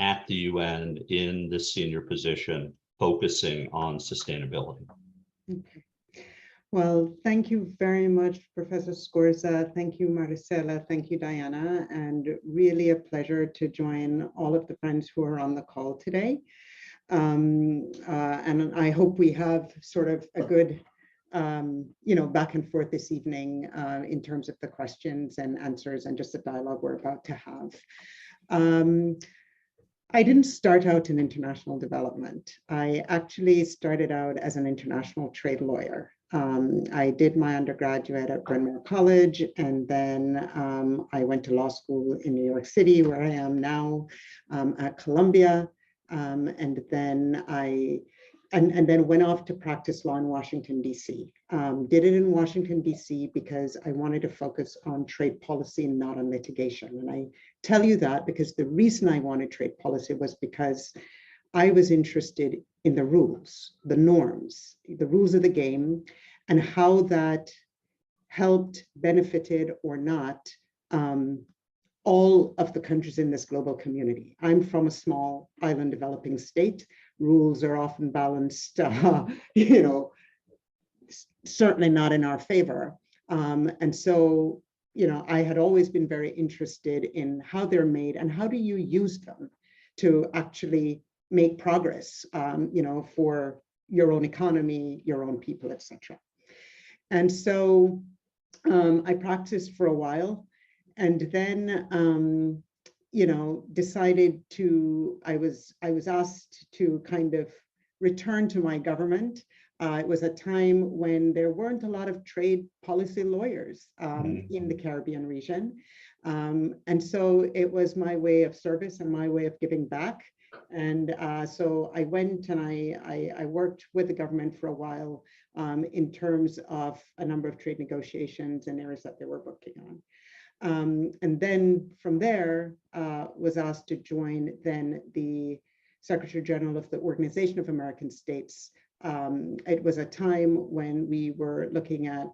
at the UN in the senior position, focusing on sustainability. Okay. Well, thank you very much, Professor Scorza. Thank you, Maricela. Thank you, Diana. And really a pleasure to join all of the friends who are on the call today. And I hope we have sort of a good, back and forth this evening in terms of the questions and answers and just the dialogue we're about to have. I didn't start out in international development. I actually started out as an international trade lawyer. I did my undergraduate at Bryn Mawr College, and then I went to law school in New York City, where I am now, at Columbia, and then went off to practice law in Washington, D.C. Did it in Washington, D.C. because I wanted to focus on trade policy and not on litigation. And I tell you that because the reason I wanted trade policy was because I was interested in the rules, the norms, the rules of the game, and how that helped, benefited or not, all of the countries in this global community. I'm from a small island developing state. Rules are often balanced, certainly not in our favor. And so, I had always been very interested in how they're made and how do you use them to actually make progress, for your own economy, your own people, etc. And so I practiced for a while, and then decided to. I was asked to kind of return to my government. It was a time when there weren't a lot of trade policy lawyers in the Caribbean region, and so it was my way of service and my way of giving back. And so I went and I worked with the government for a while in terms of a number of trade negotiations and areas that they were working on. And then from there was asked to join then the Secretary General of the Organization of American States. It was a time when we were looking at,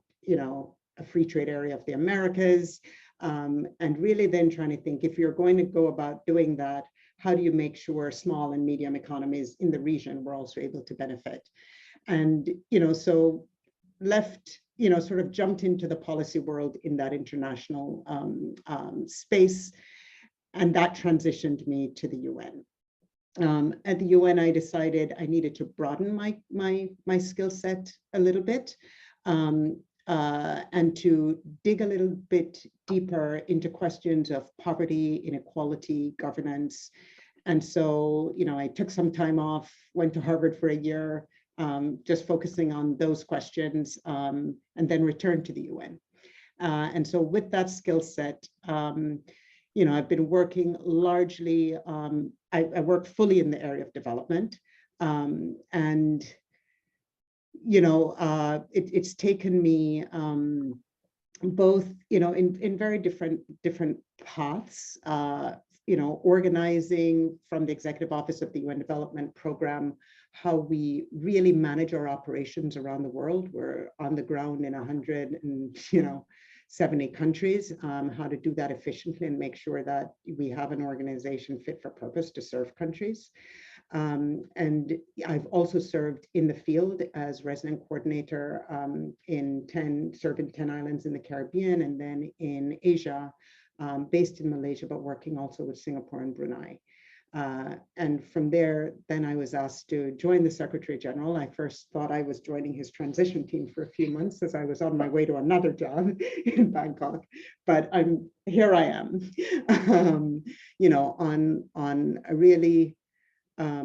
a free trade area of the Americas, and really then trying to think, if you're going to go about doing that, how do you make sure small and medium economies in the region were also able to benefit? And, so left, sort of jumped into the policy world in that international space, and that transitioned me to the UN. At the UN, I decided I needed to broaden my skill set a little bit, and to dig a little bit deeper into questions of poverty, inequality, governance. And so, I took some time off, went to Harvard for a year, just focusing on those questions, and then returned to the UN. And so with that skill set, I've been working largely, I work fully in the area of development, and it's taken me both, in very different paths, organizing from the Executive Office of the UN Development Program, how we really manage our operations around the world. We're on the ground in 170 countries, how to do that efficiently and make sure that we have an organization fit for purpose to serve countries. And I've also served in the field as resident coordinator serving 10 islands in the Caribbean, and then in Asia, based in Malaysia, but working also with Singapore and Brunei. And from there, then I was asked to join the Secretary General. I first thought I was joining his transition team for a few months as I was on my way to another job in Bangkok, but here I am, on a really, a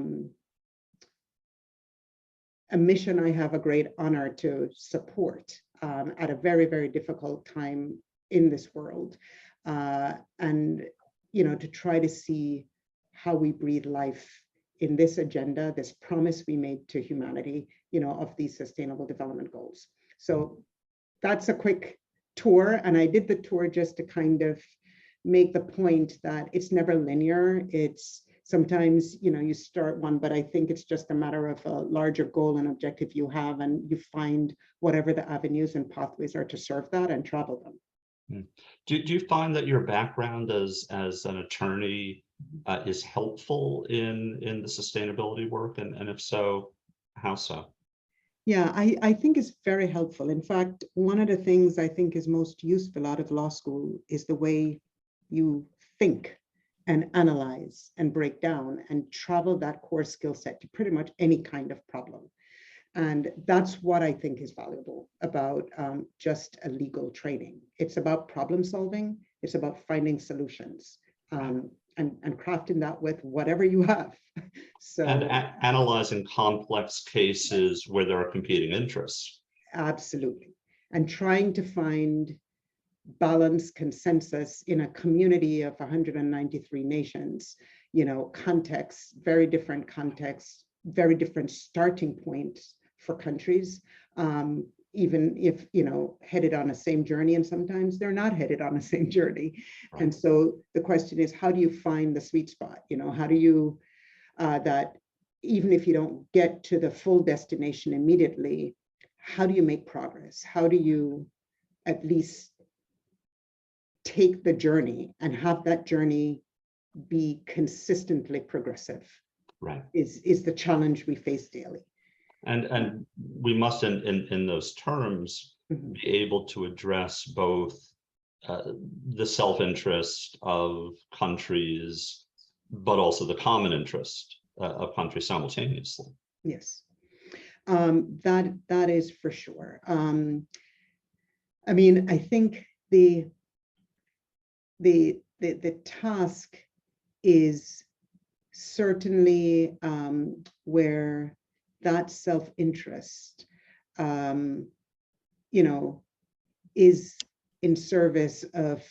mission I have a great honor to support at a very, very difficult time in this world. And, to try to see how we breathe life in this agenda, this promise we made to humanity, of these sustainable development goals. So that's a quick tour. And I did the tour just to kind of make the point that it's never linear. It's sometimes, you start one, but I think it's just a matter of a larger goal and objective you have, and you find whatever the avenues and pathways are to serve that and travel them. Do you find that your background as an attorney is helpful in the sustainability work? And if so, how so? Yeah, I think it's very helpful. In fact, one of the things I think is most useful out of law school is the way you think and analyze and break down and travel that core skill set to pretty much any kind of problem. And that's what I think is valuable about just a legal training. It's about problem solving. It's about finding solutions and crafting that with whatever you have. So And analyzing complex cases where there are competing interests. absolutely. And trying to find balance, consensus in a community of 193 nations, contexts, very different contexts, very different starting points for countries, even if, headed on the same journey, and sometimes they're not headed on the same journey. Right. And so the question is, how do you find the sweet spot? How do you, that even if you don't get to the full destination immediately, how do you make progress? How do you at least take the journey and have that journey be consistently progressive? Right. Is the challenge we face daily. And we must, in those terms, be able to address both the self-interest of countries, but also the common interest of countries simultaneously. Yes, that is for sure. I mean, I think the task is certainly where that self-interest, is in service of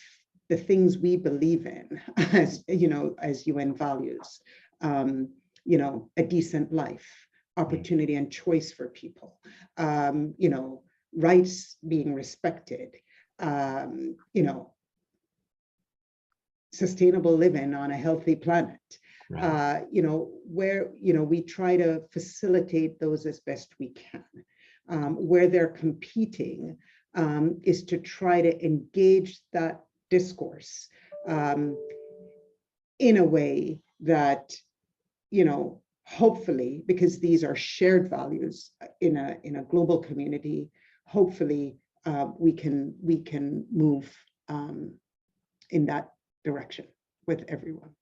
the things we believe in as, as UN values, a decent life, opportunity and choice for people, rights being respected, sustainable living on a healthy planet. Right. Where, we try to facilitate those as best we can. Where they're competing is to try to engage that discourse in a way that, hopefully, because these are shared values in a global community, hopefully we can move in that direction with everyone.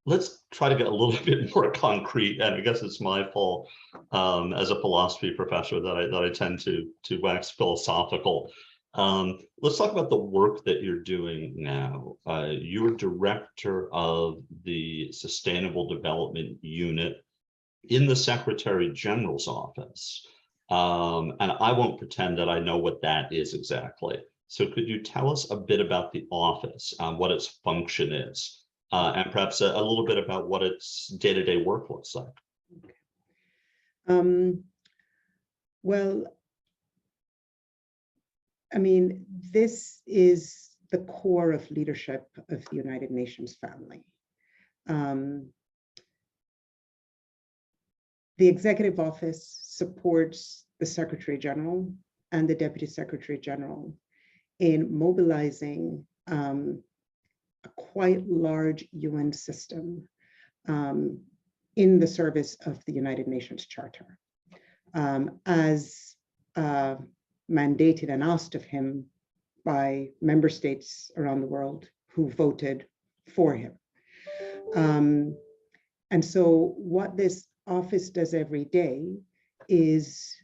Let's try to get a little bit more concrete, and I guess it's my fault as a philosophy professor that I tend to wax philosophical. Let's talk about the work that you're doing now. You're director of the Sustainable Development Unit in the Secretary General's office, and I won't pretend that I know what that is exactly. So could you tell us a bit about the office, what its function is? And perhaps a little bit about what its day-to-day work looks like. Well, I mean, this is the core of leadership of the United Nations family. The Executive Office supports the Secretary General and the Deputy Secretary General in mobilizing a quite large UN system in the service of the United Nations Charter, as mandated and asked of him by member states around the world who voted for him. And so what this office does every day is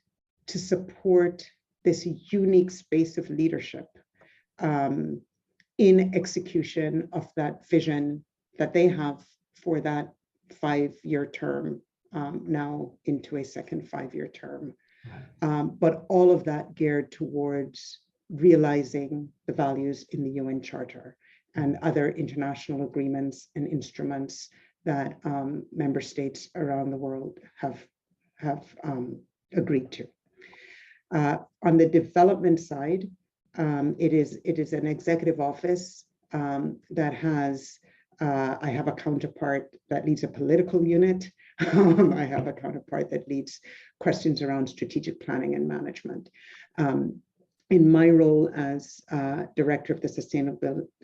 to support this unique space of leadership in execution of that vision that they have for that 5-year term, now into a second 5-year term. But all of that geared towards realizing the values in the UN Charter and other international agreements and instruments that member states around the world have agreed to. On the development side, it is an executive office that has, I have a counterpart that leads a political unit. I have a counterpart that leads questions around strategic planning and management. In my role as director of the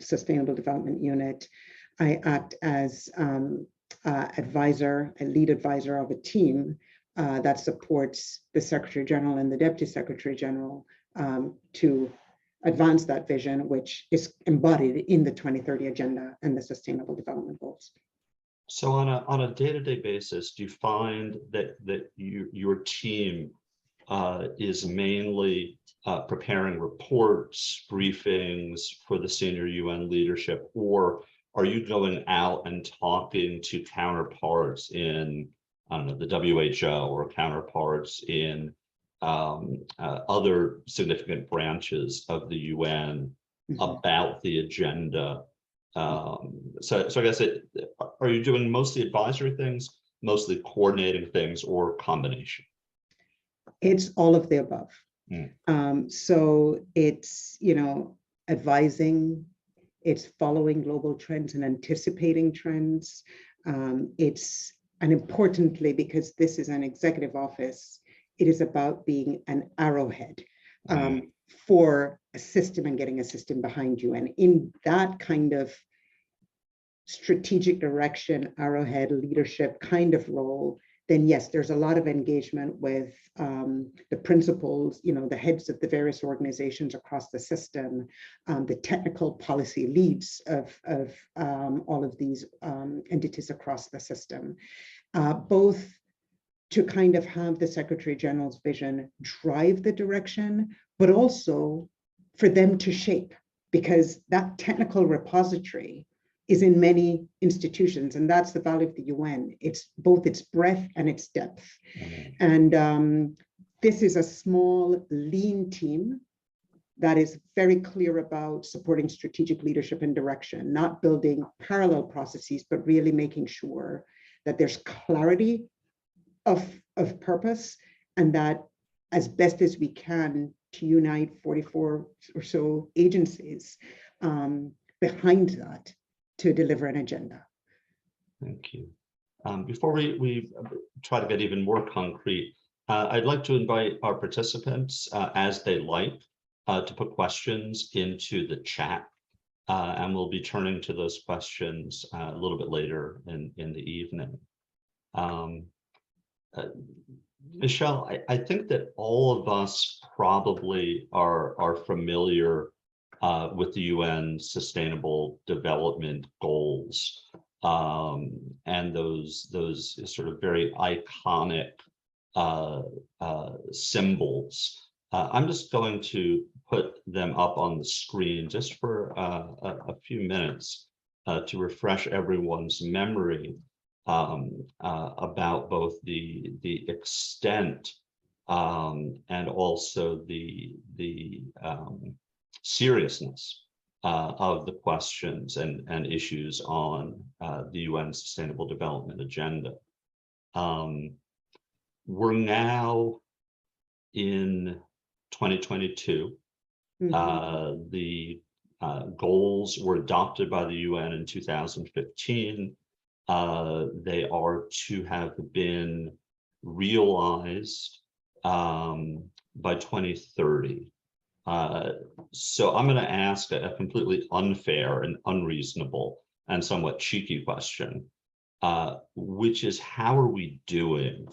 Sustainable Development Unit, I act as advisor, a lead advisor of a team that supports the Secretary General and the Deputy Secretary General to advance that vision, which is embodied in the 2030 Agenda and the Sustainable Development Goals. So on a day-to-day basis, do you find that your team is mainly preparing reports, briefings for the senior UN leadership, or are you going out and talking to counterparts in, I don't know, the WHO or counterparts in other significant branches of the UN about the agenda? So I guess are you doing mostly advisory things, mostly coordinating things, or combination? It's all of the above. So it's, advising, it's following global trends and anticipating trends. And importantly, because this is an executive office, it is about being an arrowhead for a system and getting a system behind you. And in that kind of strategic direction, arrowhead leadership kind of role, then yes, there's a lot of engagement with the principals, the heads of the various organizations across the system, the technical policy leads of all of these entities across the system, both to kind of have the Secretary General's vision drive the direction, but also for them to shape, because that technical repository is in many institutions, and that's the value of the UN. It's both its breadth and its depth. And this is a small, lean team that is very clear about supporting strategic leadership and direction, not building parallel processes, but really making sure that there's clarity of purpose, and that as best as we can to unite 44 or so agencies behind that to deliver an agenda. Thank you. Before we try to get even more concrete, I'd like to invite our participants, as they like, to put questions into the chat, and we'll be turning to those questions a little bit later in the evening. Michelle, I think that all of us probably are familiar with the UN Sustainable Development Goals, and those sort of very iconic symbols. I'm just going to put them up on the screen just for a few minutes to refresh everyone's memory about both the extent and also the seriousness of the questions and issues on the UN Sustainable Development Agenda. We're now in 2022. The goals were adopted by the UN in 2015. They are to have been realized by 2030. So I'm going to ask a completely unfair and unreasonable and somewhat cheeky question, which is, how are we doing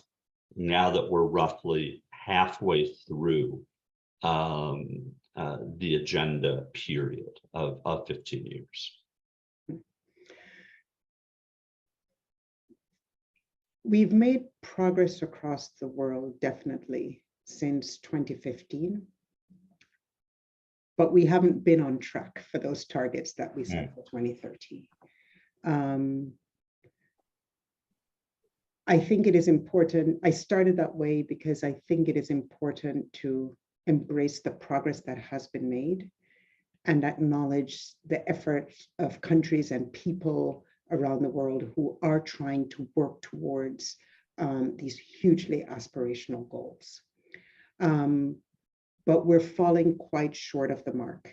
now that we're roughly halfway through the agenda period of 15 years? We've made progress across the world, definitely, since 2015. But we haven't been on track for those targets that we set for 2030. I think it is important. I started that way because I think it is important to embrace the progress that has been made and acknowledge the efforts of countries and people around the world who are trying to work towards these hugely aspirational goals. But we're falling quite short of the mark.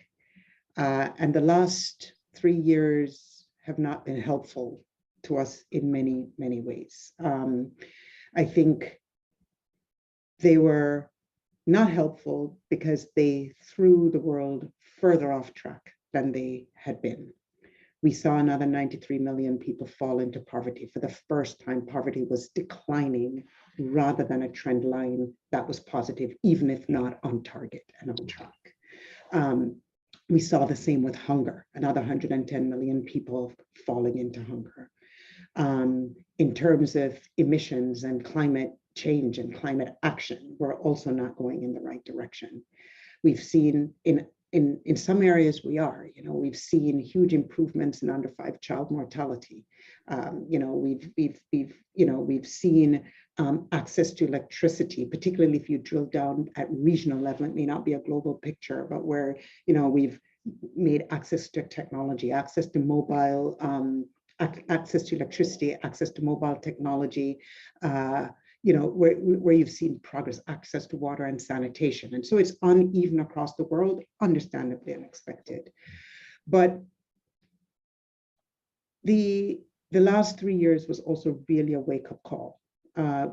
And the last 3 years have not been helpful to us in many, many ways. I think they were not helpful because they threw the world further off track than they had been. we saw another 93 million people fall into poverty. For the first time, poverty was declining rather than a trend line that was positive, even if not on target and on track. We saw the same with hunger, another 110 million people falling into hunger. In terms of emissions and climate change and climate action, we're also not going in the right direction. We've seen in some areas we've seen huge improvements in under 5 child mortality. We've seen access to electricity, particularly if you drill down at regional level. It may not be a global picture, but where we've made access to technology, access to mobile, access to electricity, access to mobile technology, where you've seen progress, access to water and sanitation. And so it's uneven across the world, understandably unexpected. But the last 3 years was also really a wake-up call.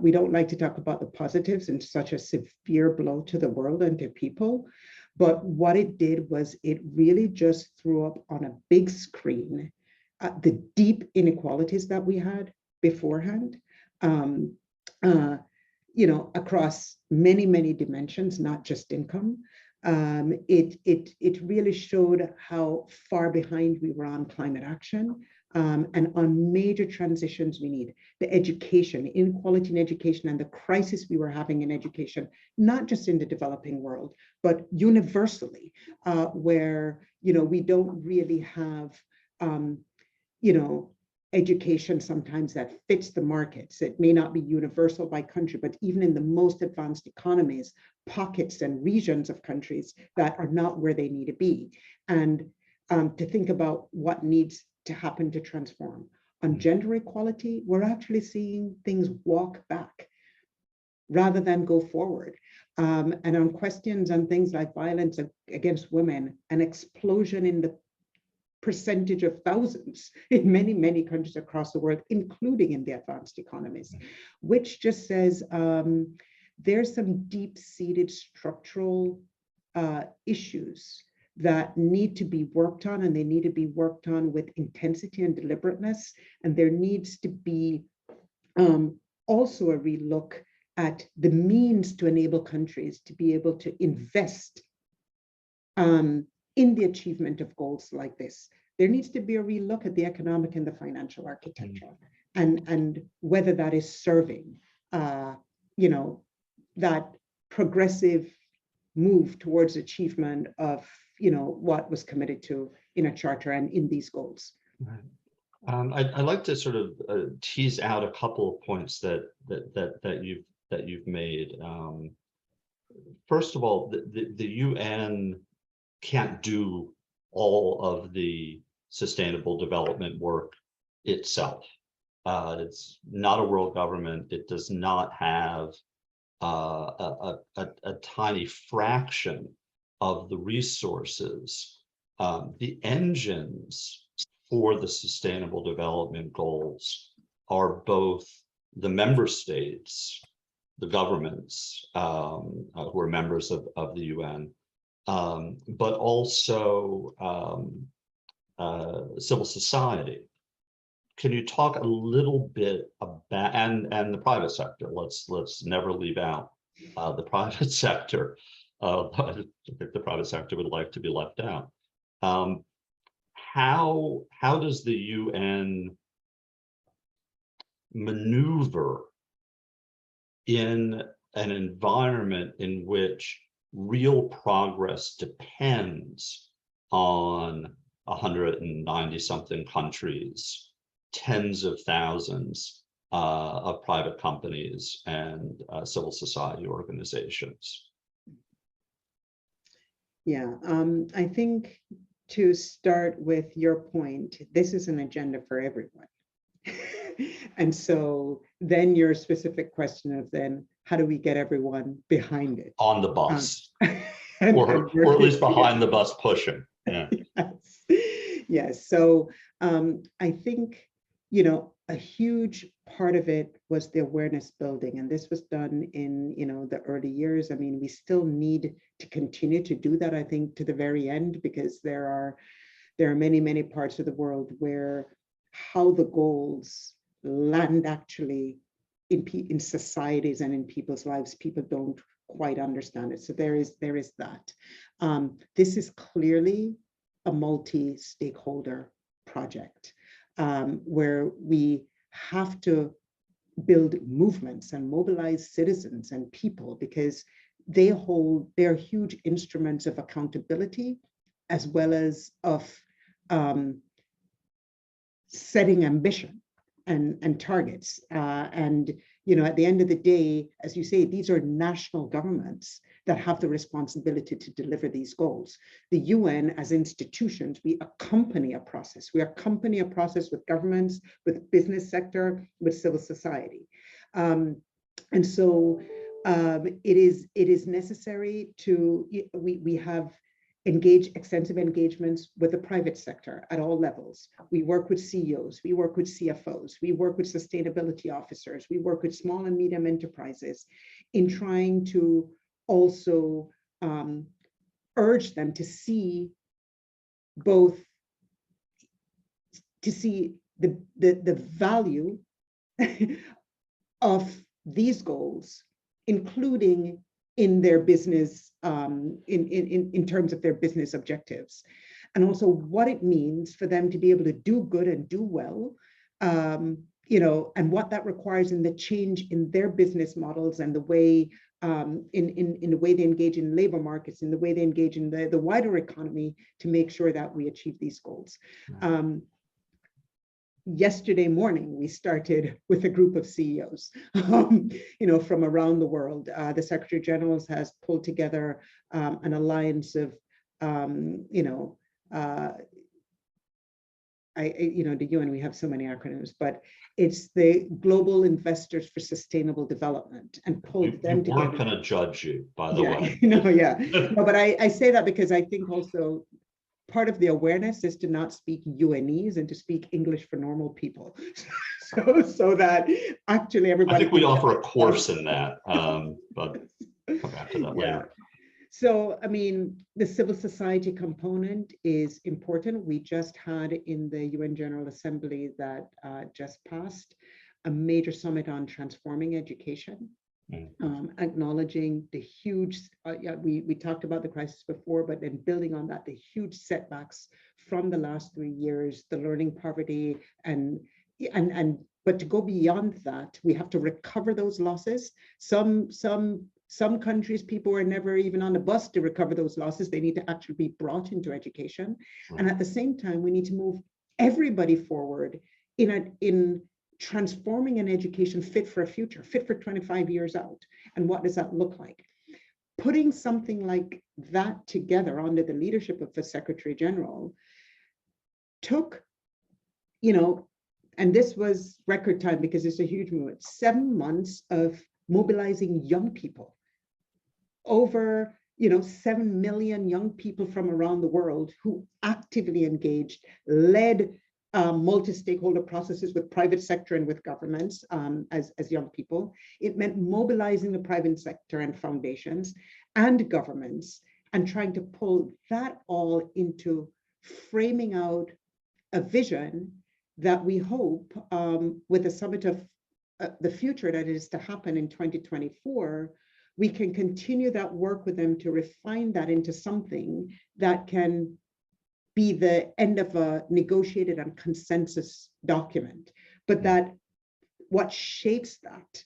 We don't like to talk about the positives in such a severe blow to the world and to people. But what it did was it really just threw up on a big screen the deep inequalities that we had beforehand, across many, many dimensions, not just income. It really showed how far behind we were on climate action, and on major transitions we need. The education, inequality in education, and the crisis we were having in education, not just in the developing world, but universally, where we don't really have education sometimes that fits the markets. It may not be universal by country, but even in the most advanced economies, pockets and regions of countries that are not where they need to be. And to think about what needs to happen to transform. On gender equality, we're actually seeing things walk back rather than go forward. And on questions on things like violence against women, an explosion in the percentage of thousands in many, many countries across the world, including in the advanced economies, which just says there's some deep-seated structural issues that need to be worked on, and they need to be worked on with intensity and deliberateness. And there needs to be also a relook at the means to enable countries to be able to invest in the achievement of goals like this. There needs to be a relook at the economic and the financial architecture, and whether that is serving, that progressive move towards achievement of, what was committed to in a charter and in these goals. Right. I'd like to sort of tease out a couple of points that you've made. First of all, the UN can't do all of the sustainable development work itself. It's not a world government. It does not have a tiny fraction of the resources. The engines for the sustainable development goals are both the member states, the governments who are members of the UN, but also civil society. Can you talk a little bit about, and the private sector? Let's never leave out the private sector. I think the private sector would like to be left out. How does the UN maneuver in an environment in which real progress depends on 190 something countries, tens of thousands of private companies and civil society organizations? Yeah, I think to start with your point, this is an agenda for everyone. And so then your specific question of then, how do we get everyone behind it? On the bus, or at least behind the bus pushing. Yeah. Yes. Yes. So I think, a huge part of it was the awareness building, and this was done in, the early years. I mean, we still need to continue to do that, I think, to the very end, because there are there are many, many parts of the world where how the goals land actually in societies and in people's lives, people don't quite understand it. So there is that. This is clearly a multi-stakeholder project where we have to build movements and mobilize citizens and people, because they're huge instruments of accountability as well as of setting ambition and targets. And at the end of the day, as you say, these are national governments that have the responsibility to deliver these goals. The UN as institutions, we accompany a process. We accompany a process with governments, with business sector, with civil society. And so it is necessary to, we have extensive engagements with the private sector at all levels. We work with CEOs, we work with CFOs, we work with sustainability officers, we work with small and medium enterprises in trying to also urge them to see the value of these goals, including in their business, in terms of their business objectives, and also what it means for them to be able to do good and do well, and what that requires in the change in their business models and the way, in the way they engage in labor markets, in the way they engage in the wider economy to make sure that we achieve these goals. Yesterday morning, we started with a group of CEOs, from around the world. The Secretary General has pulled together an alliance of, the UN, we have so many acronyms, but it's the Global Investors for Sustainable Development, and pulled them together. We're going to judge you, by the way. No, but I say that because I think also part of the awareness is to not speak UNese and to speak English for normal people. So that actually everybody— I think we offer a course in that, but come back to that later. So, I mean, the civil society component is important. We just had in the UN General Assembly that just passed a major summit on transforming education. Acknowledging the huge, we talked about the crisis before, but then building on that, the huge setbacks from the last 3 years, the learning poverty, but to go beyond that, we have to recover those losses. Some countries, people are never even on the bus to recover those losses. They need to actually be brought into education. And at the same time, we need to move everybody forward in transforming an education fit for a future, fit for 25 years out. And what does that look like? Putting something like that together under the leadership of the Secretary General took, and this was record time because it's a huge movement, 7 months of mobilizing young people. Over 7 million young people from around the world who actively engaged, led multi-stakeholder processes with private sector and with governments as young people. It meant mobilizing the private sector and foundations and governments and trying to pull that all into framing out a vision that we hope with the summit of the future that is to happen in 2024, we can continue that work with them to refine that into something that can be the end of a negotiated and consensus document, but that what shapes that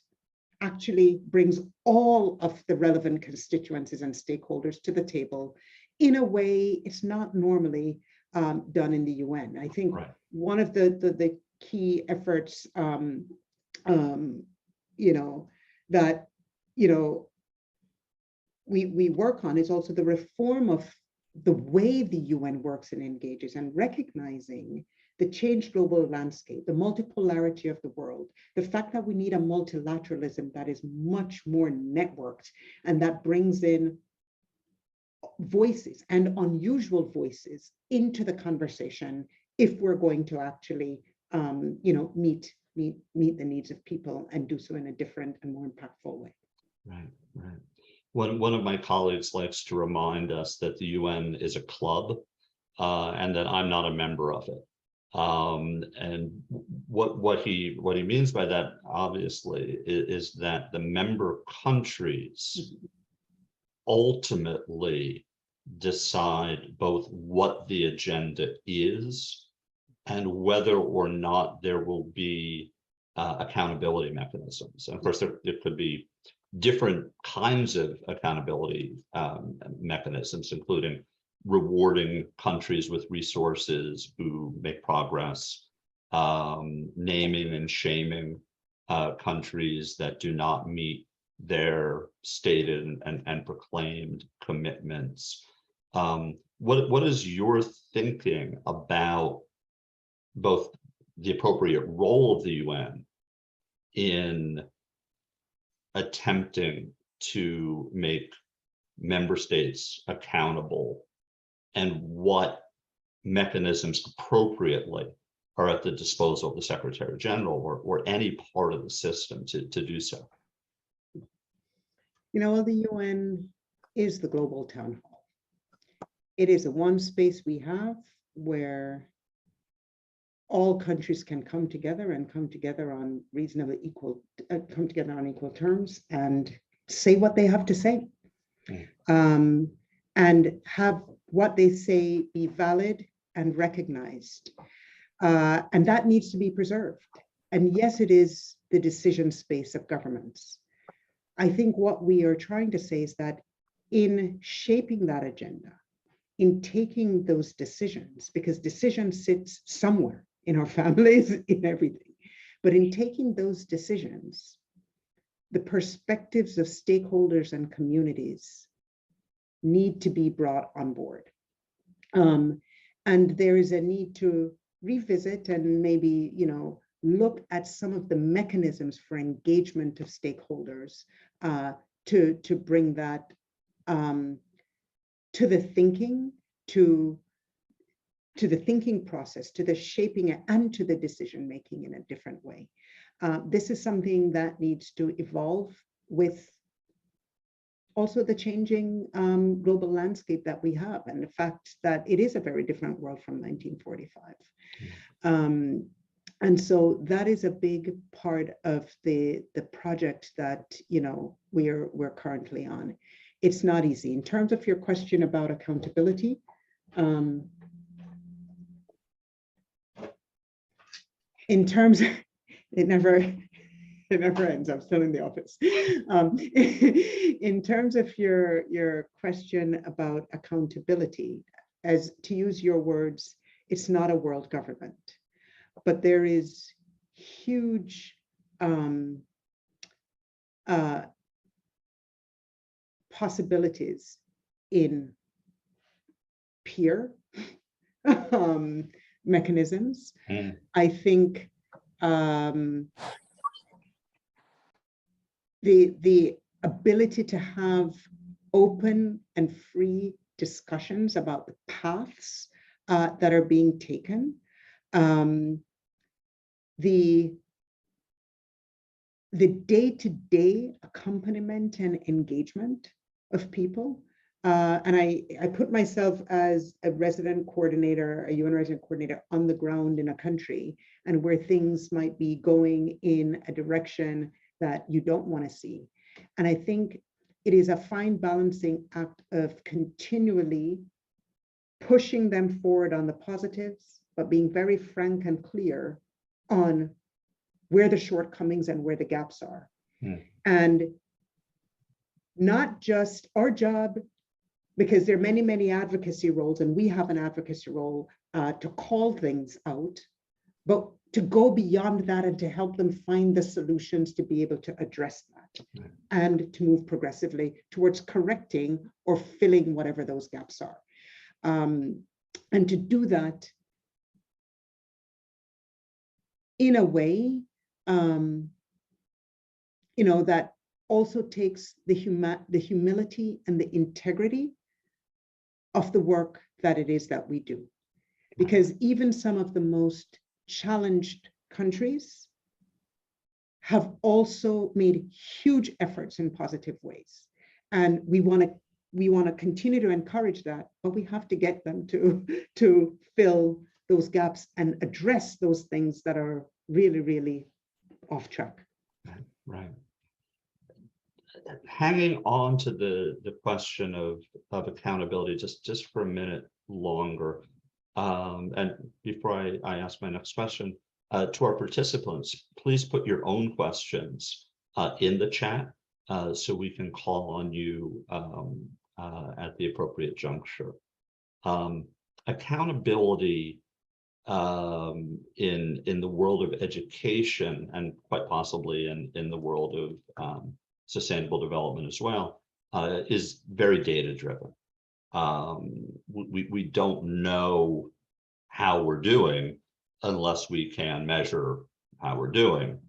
actually brings all of the relevant constituencies and stakeholders to the table in a way it's not normally done in the UN. I think one of the key efforts, that we work on is also the reform of the way the UN works and engages, and recognizing the changed global landscape, the multipolarity of the world, the fact that we need a multilateralism that is much more networked and that brings in voices and unusual voices into the conversation if we're going to actually meet the needs of people and do so in a different and more impactful way. Right. One of my colleagues likes to remind us that the UN is a club and that I'm not a member of it. And what he means by that, obviously, is that the member countries ultimately decide both what the agenda is and whether or not there will be accountability mechanisms. And of course, there could be different kinds of accountability mechanisms, including rewarding countries with resources who make progress, naming and shaming countries that do not meet their stated and proclaimed commitments. What is your thinking about both the appropriate role of the UN in attempting to make member states accountable, and what mechanisms appropriately are at the disposal of the Secretary General or any part of the system to do so? You know, the UN is the global town hall. It is the one space we have where all countries can come together on reasonably equal, come together on equal terms and say what they have to say. And have what they say be valid and recognized. And that needs to be preserved. And yes, it is the decision space of governments. I think what we are trying to say is that in shaping that agenda, in taking those decisions, because decision sits somewhere in our families, in everything, but in taking those decisions, the perspectives of stakeholders and communities need to be brought on board. And there is a need to revisit and maybe, you know, look at some of the mechanisms for engagement of stakeholders to bring that to the thinking, to the thinking process, to the shaping and to the decision making in a different way. This is something that needs to evolve with also the changing global landscape that we have, and the fact that it is a very different world from 1945. And so that is a big part of the project that, you know, we're currently on. It's not easy. In terms of your question about accountability, in terms of, it never ends. I'm still in the office. In terms of your question about accountability, as to use your words, it's not a world government, but there is huge possibilities in peer mechanisms. I think the ability to have open and free discussions about the paths that are being taken, the day-to-day accompaniment and engagement of people. And I put myself as a resident coordinator, a UN resident coordinator on the ground in a country, and where things might be going in a direction that you don't want to see. And I think it is a fine balancing act of continually pushing them forward on the positives, but being very frank and clear on where the shortcomings and where the gaps are. And not just our job, because there are many, many advocacy roles, and we have an advocacy role to call things out, but to go beyond that and to help them find the solutions to be able to address that and to move progressively towards correcting or filling whatever those gaps are. And to do that in a way, you know, that also takes the humility and the integrity of the work that it is that we do. Because even some of the most challenged countries have also made huge efforts in positive ways. And we want to we want to continue to encourage that, but we have to get them to fill those gaps and address those things that are really, really off track. Right. Hanging on to the question of accountability just for a minute longer, and before I ask my next question, to our participants, please put your own questions in the chat so we can call on you at the appropriate juncture. Accountability in the world of education, and quite possibly in the world of sustainable development as well, is very data driven. We don't know how we're doing unless we can measure how we're doing,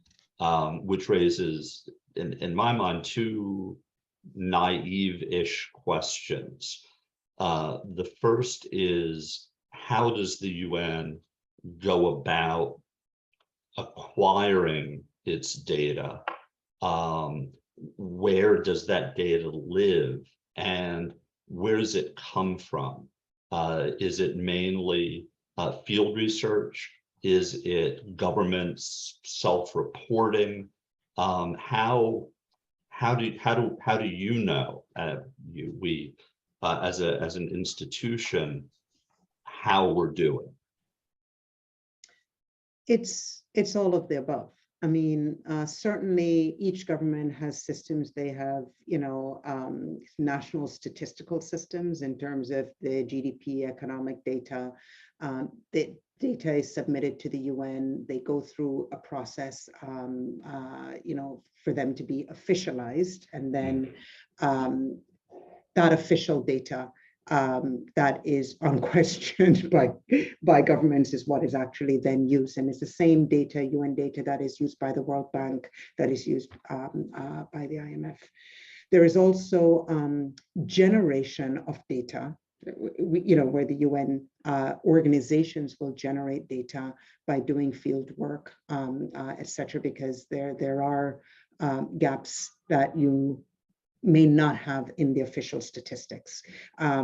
which raises, in my mind, two naive-ish questions. The first is, how does the UN go about acquiring its data? Where does that data live, and where does it come from? Is it mainly field research? Is it governments self-reporting? How do you know, we as an institution, how we're doing? It's all of the above. I mean, certainly each government has systems. They have, national statistical systems in terms of the GDP, economic data. The data is submitted to the UN. They go through a process, for them to be officialized, and then that official data that is unquestioned by governments is what is actually then used. And it's the same data, UN data, that is used by the World Bank, that is used by the IMF. There is also generation of data, where the UN organizations will generate data by doing field work, et cetera, because there are gaps that you may not have in the official statistics. I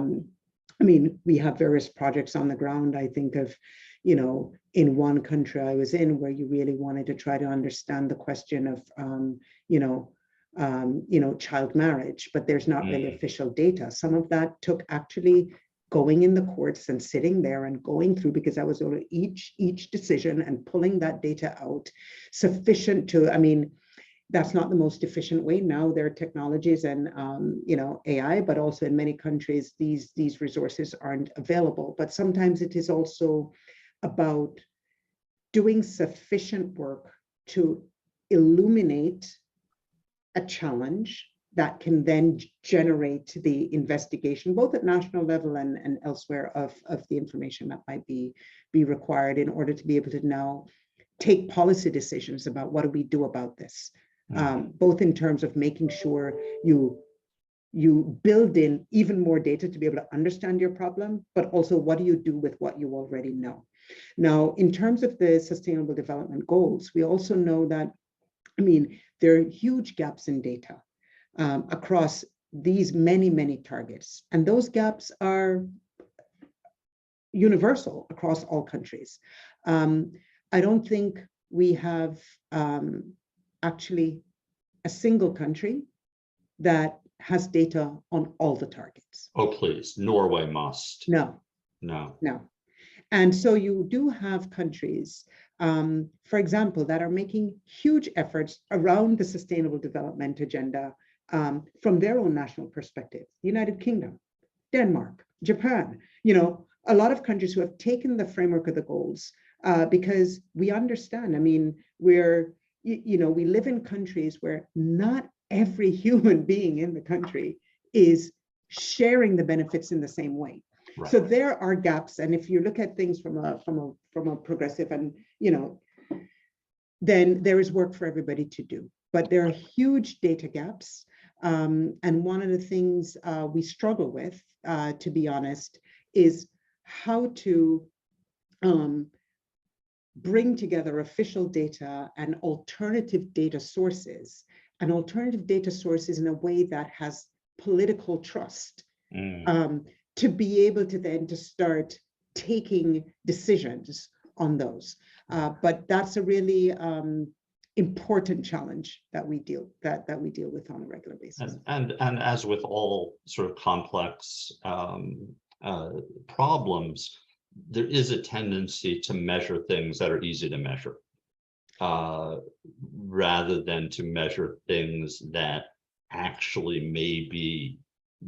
mean, we have various projects on the ground. I think of, in one country I was in where you really wanted to try to understand the question of, child marriage, but there's not really official data. Some of that took actually going in the courts and sitting there and going through, because that was each decision and pulling that data out sufficient to, I mean, that's not the most efficient way. Now there are technologies and AI, but also in many countries these resources aren't available. But sometimes it is also about doing sufficient work to illuminate a challenge that can then generate the investigation, both at national level and elsewhere, of the information that might be required in order to be able to now take policy decisions about what do we do about this. Both in terms of making sure you build in even more data to be able to understand your problem, but also what do you do with what you already know. Now, in terms of the Sustainable Development Goals, we also know that, I mean, there are huge gaps in data across these many targets, and those gaps are universal across all countries. I don't think we have actually a single country that has data on all the targets. Oh, please, Norway must. No. And so you do have countries, for example, that are making huge efforts around the Sustainable Development Agenda from their own national perspective. United Kingdom, Denmark, Japan, a lot of countries who have taken the framework of the goals because we understand, I mean, we live in countries where not every human being in the country is sharing the benefits in the same way. Right. So there are gaps, and if you look at things from a progressive, and then there is work for everybody to do. But there are huge data gaps, and one of the things we struggle with, to be honest, is how to bring together official data and alternative data sources in a way that has political trust Mm. to be able to then to start taking decisions on those. But that's a really important challenge that we deal with on a regular basis. And as with all sort of complex problems, there is a tendency to measure things that are easy to measure, rather than to measure things that actually may be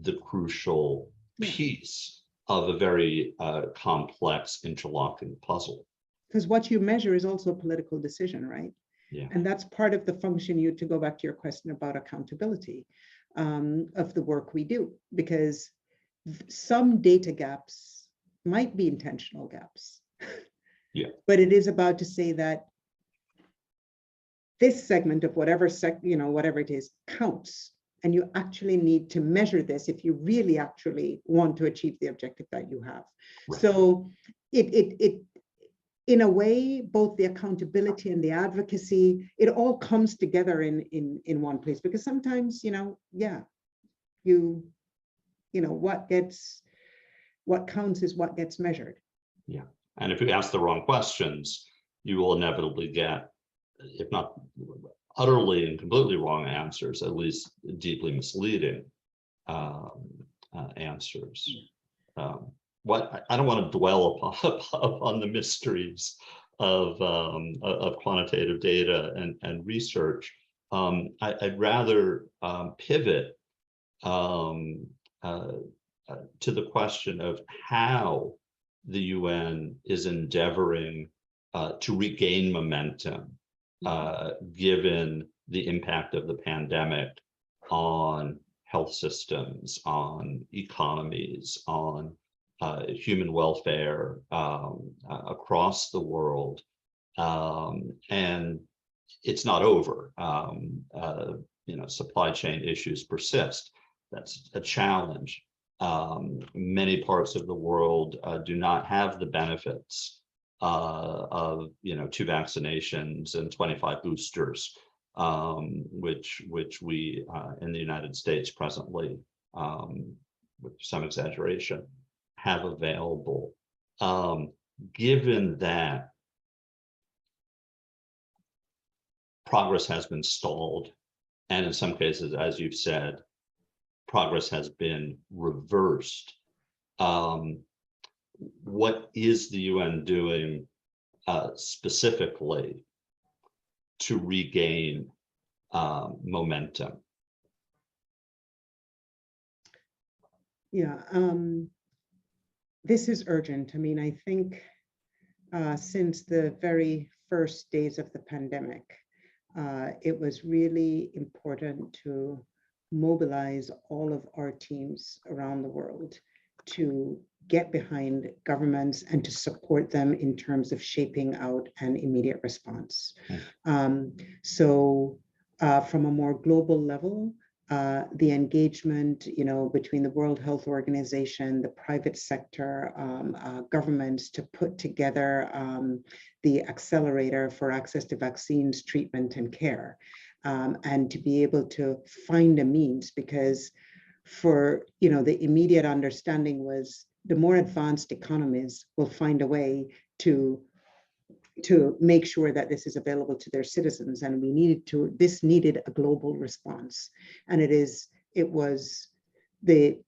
the crucial piece of a very complex interlocking puzzle. Because what you measure is also a political decision, right? Yeah. And that's part of the function, to go back to your question about accountability of the work we do, because some data gaps might be intentional gaps. Yeah. But it is about to say that this segment of whatever whatever it is counts, and you actually need to measure this if you really actually want to achieve the objective that you have. Right. So it in a way, both the accountability and the advocacy, it all comes together in one place, because sometimes, what counts is what gets measured. Yeah. And if you ask the wrong questions, you will inevitably get, if not utterly and completely wrong answers, at least deeply misleading answers. I don't want to dwell upon the mysteries of quantitative data and research. I'd rather pivot to the question of how the UN is endeavoring to regain momentum, given the impact of the pandemic on health systems, on economies, on human welfare across the world. And it's not over. Supply chain issues persist. That's a challenge. Many parts of the world do not have the benefits of 2 vaccinations and 25 boosters, which we in the United States presently, with some exaggeration, have available. Given that progress has been stalled, and in some cases, as you've said, progress has been reversed, what is the UN doing specifically to regain momentum? Yeah, this is urgent. I mean, I think since the very first days of the pandemic, it was really important to mobilize all of our teams around the world to get behind governments and to support them in terms of shaping out an immediate response. So from a more global level, the engagement, between the World Health Organization, the private sector, governments, to put together the accelerator for access to vaccines, treatment, and care, and to be able to find a means, because for, the immediate understanding was the more advanced economies will find a way to make sure that this is available to their citizens, and this needed a global response. And it was the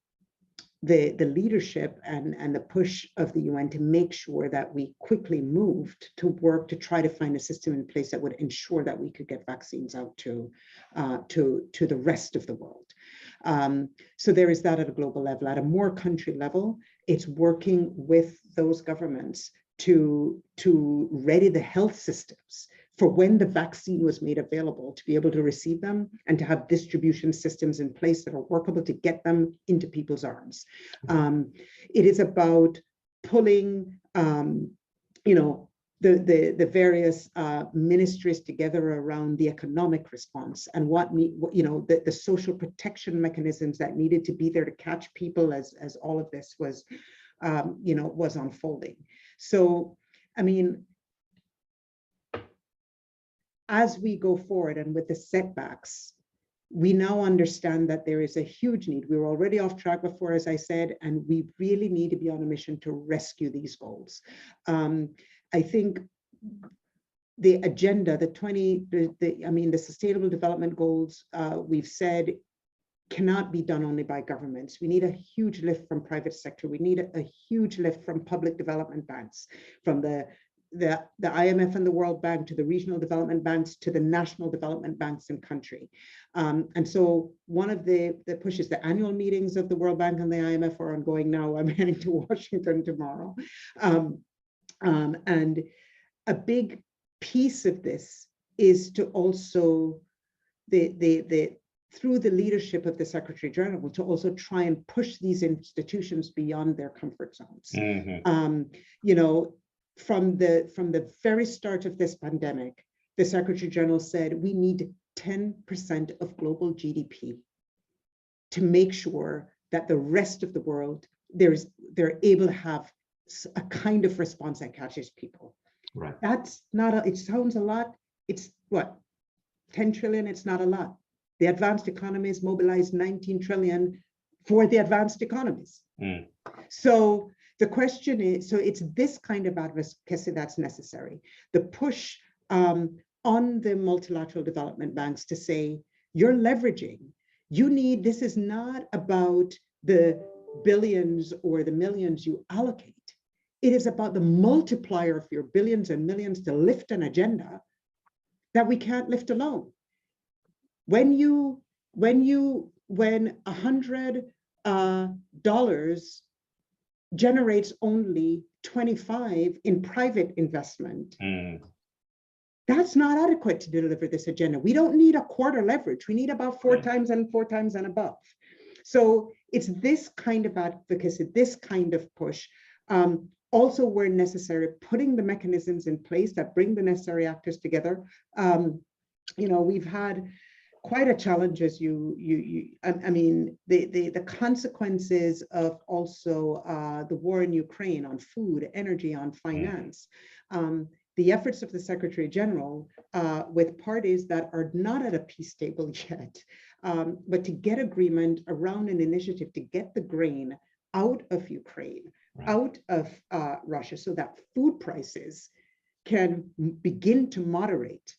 leadership and the push of the UN to make sure that we quickly moved to work to try to find a system in place that would ensure that we could get vaccines out to the rest of the world. So there is that at a global level. At a more country level, it's working with those governments to ready the health systems for when the vaccine was made available, to be able to receive them and to have distribution systems in place that are workable to get them into people's arms. It is about pulling, the various ministries together around the economic response and the social protection mechanisms that needed to be there to catch people as all of this was unfolding. So, I mean, as we go forward and with the setbacks, we now understand that there is a huge need. We were already off track before, as I said, and we really need to be on a mission to rescue these goals. I think the agenda, the Sustainable Development Goals, we've said cannot be done only by governments. We need a huge lift from private sector. We need a huge lift from public development banks, from the IMF and the World Bank to the regional development banks to the national development banks in country. And so one of the pushes, the annual meetings of the World Bank and the IMF are ongoing now. I'm heading to Washington tomorrow. And a big piece of this is to also, through the leadership of the Secretary General, to also try and push these institutions beyond their comfort zones. You know, from the very start of this pandemic, the Secretary General said we need 10% of global GDP to make sure that the rest of the world, they're able to have a kind of response that catches people. Right. That's not, it sounds a lot. It's what, 10 trillion, it's not a lot. The advanced economies mobilized 19 trillion for the advanced economies. So the question is, so it's this kind of advocacy that's necessary. The push on the multilateral development banks to say, you're leveraging, you need, this is not about the billions or the millions you allocate. It is about the multiplier of your billions and millions to lift an agenda that we can't lift alone. When $100 generates only 25 in private investment, that's not adequate to deliver this agenda. We don't need a quarter leverage. We need about 4 times and 4 times and above. So it's this kind of advocacy, this kind of push. Also, where necessary, putting the mechanisms in place that bring the necessary actors together. You know, we've had quite a challenge, as I mean, the consequences of also the war in Ukraine on food, energy, on finance. The efforts of the Secretary General with parties that are not at a peace table yet, but to get agreement around an initiative to get the grain out of Ukraine, out of Russia, so that food prices can begin to moderate,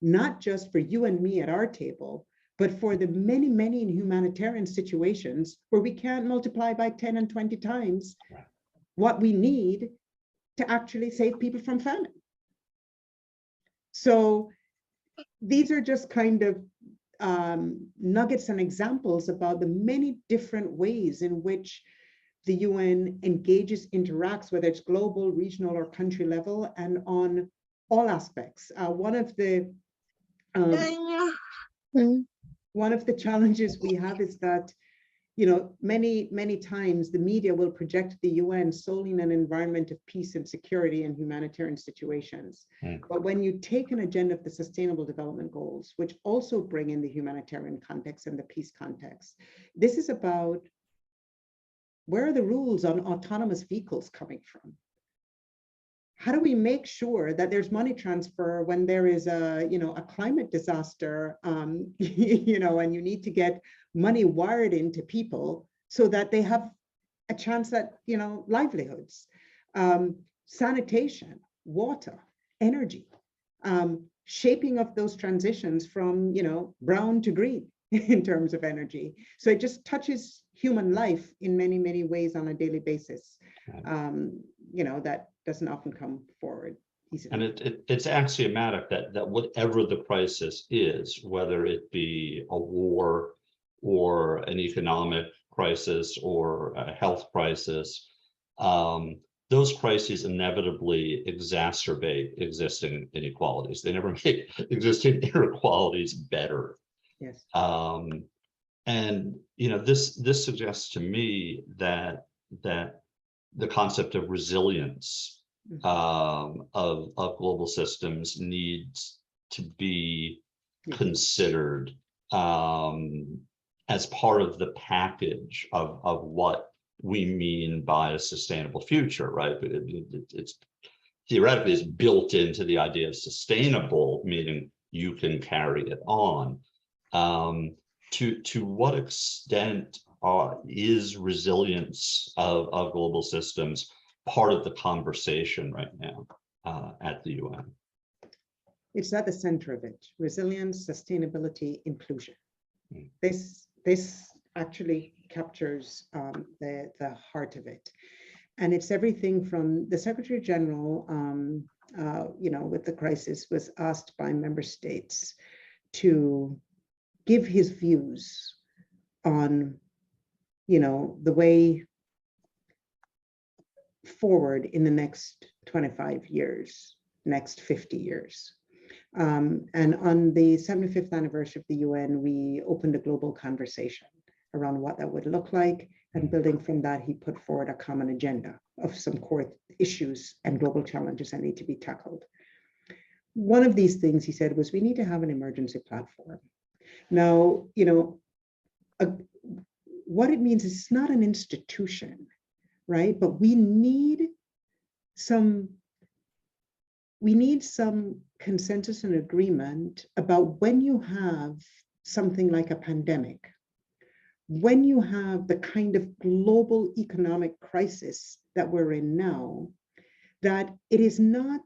not just for you and me at our table, but for the many, many humanitarian situations where we can't multiply by 10 and 20 times what we need to actually save people from famine. So these are just kind of nuggets and examples about the many different ways in which the UN engages, interacts, whether it's global, regional, or country level, and on all aspects. One of the challenges we have is that, you know, many times the media will project the UN solely in an environment of peace and security and humanitarian situations. But when you take an agenda of the Sustainable Development Goals, which also bring in the humanitarian context and the peace context, this is about where are the rules on autonomous vehicles coming from? How do we make sure that there's money transfer when there is a, you know, a climate disaster, you know, and you need to get money wired into people so that they have a chance at, you know, livelihoods, sanitation, water, energy, shaping of those transitions from, you know, brown to green in terms of energy. So it just touches human life in many, many ways on a daily basis. You know, that doesn't often come forward easily. And it's axiomatic that whatever the crisis is, whether it be a war or an economic crisis or a health crisis, those crises inevitably exacerbate existing inequalities. They never make existing inequalities better. Yes. And you know, this suggests to me that the concept of resilience of global systems needs to be considered as part of the package of what we mean by a sustainable future, right? It's theoretically is built into the idea of sustainable, meaning you can carry it on. To what extent is resilience of global systems part of the conversation right now at the UN? It's at the center of it: resilience, sustainability, inclusion. Mm. This actually captures the heart of it. And it's everything from the Secretary General, with the crisis, was asked by member states to give his views on, the way forward in the next 25 years, next 50 years. And on the 75th anniversary of the UN, we opened a global conversation around what that would look like. And building from that, he put forward a common agenda of some core issues and global challenges that need to be tackled. One of these things, he said, was we need to have an emergency platform. Now, what it means is it's not an institution, right? But we need some consensus and agreement about when you have something like a pandemic, when you have the kind of global economic crisis that we're in now, that it is not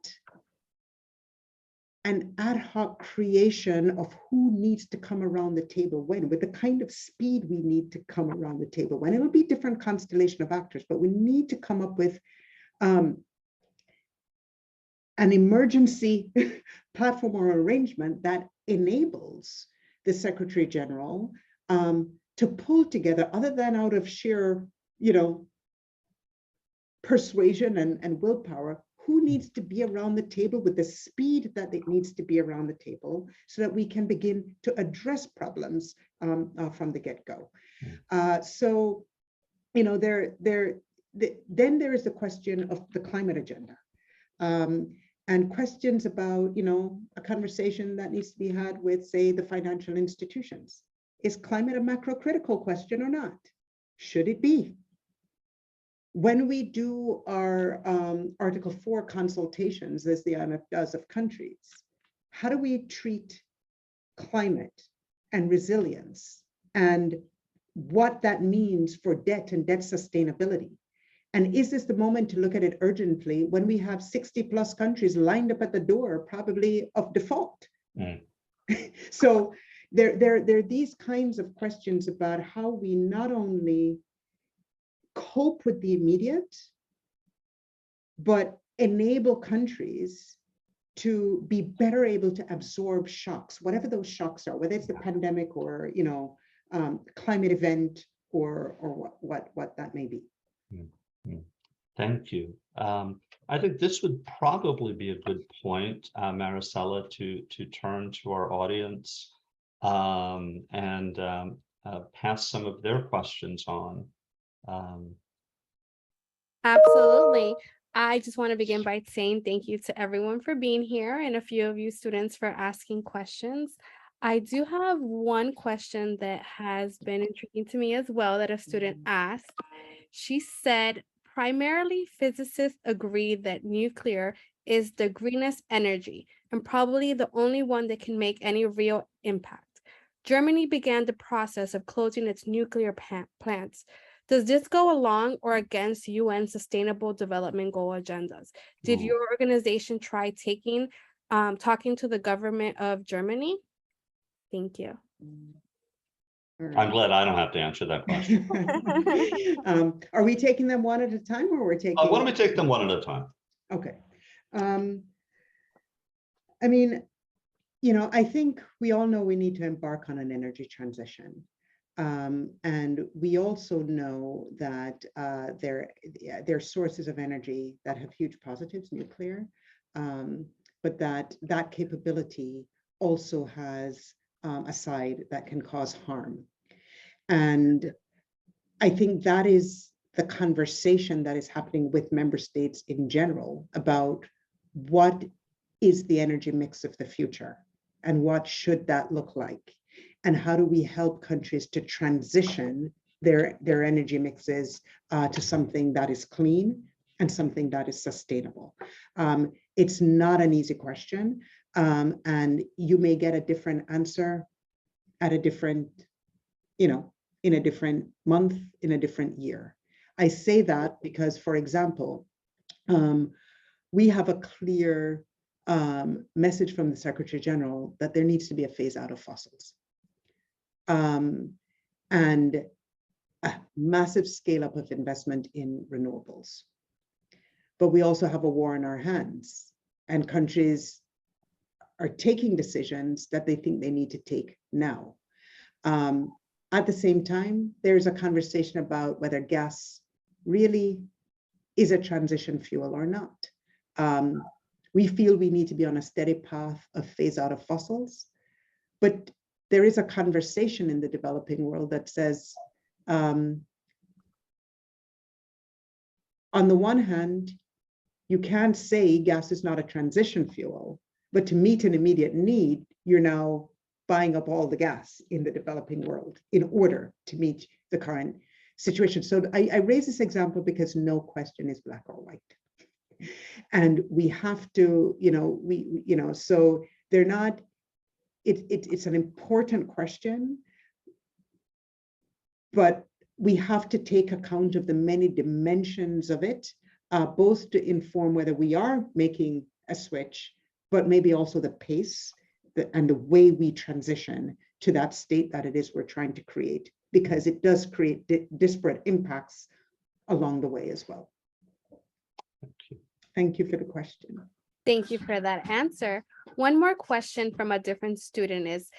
an ad hoc creation of who needs to come around the table when, with the kind of speed we need to come around the table when. It'll be different constellation of actors, but we need to come up with an emergency platform or arrangement that enables the Secretary General to pull together, other than out of sheer, persuasion and willpower, who needs to be around the table with the speed that it needs to be around the table, so that we can begin to address problems from the get-go. Then there is the question of the climate agenda. And questions about, a conversation that needs to be had with, say, the financial institutions. Is climate a macro-critical question or not? Should it be? When we do our Article 4 consultations, as the IMF does, of countries, how do we treat climate and resilience and what that means for debt and debt sustainability? And is this the moment to look at it urgently when we have 60 plus countries lined up at the door, probably of default? Mm. So there are these kinds of questions about how we not only cope with the immediate, but enable countries to be better able to absorb shocks, whatever those shocks are, whether it's the pandemic or climate event or what that may be. Thank you. I think this would probably be a good point, Maricela, to turn to our audience and pass some of their questions on. Absolutely. I just want to begin by saying thank you to everyone for being here, and a few of you students for asking questions. I do have one question that has been intriguing to me as well, that a student asked. She said, primarily physicists agree that nuclear is the greenest energy and probably the only one that can make any real impact. Germany began the process of closing its nuclear plants. Does this go along or against UN Sustainable Development Goal agendas? Did your organization try talking to the government of Germany? Thank you. I'm glad I don't have to answer that question. Are we taking them one at a time, or we're taking? Why don't we take them one at a time? Okay. I mean, I think we all know we need to embark on an energy transition. And we also know that there are sources of energy that have huge positives, nuclear, but that capability also has a side that can cause harm. And I think that is the conversation that is happening with member states in general about what is the energy mix of the future and what should that look like, and how do we help countries to transition their energy mixes to something that is clean and something that is sustainable. It's not an easy question, and you may get a different answer at a different, in a different month, in a different year. I say that because, for example, we have a clear message from the Secretary General that there needs to be a phase out of fossils. And a massive scale up of investment in renewables. But we also have a war in our hands, and countries are taking decisions that they think they need to take now. At the same time, there's a conversation about whether gas really is a transition fuel or not. We feel we need to be on a steady path of phase out of fossils, but there is a conversation in the developing world that says, on the one hand, you can't say gas is not a transition fuel, but to meet an immediate need, you're now buying up all the gas in the developing world in order to meet the current situation. So I raise this example because no question is black or white. And we have to, so they're not, it's an important question, but we have to take account of the many dimensions of it, both to inform whether we are making a switch, but maybe also the pace and the way we transition to that state that it is we're trying to create, because it does create disparate impacts along the way as well. Thank you for the question. Thank you for that answer. One more question from a different student is,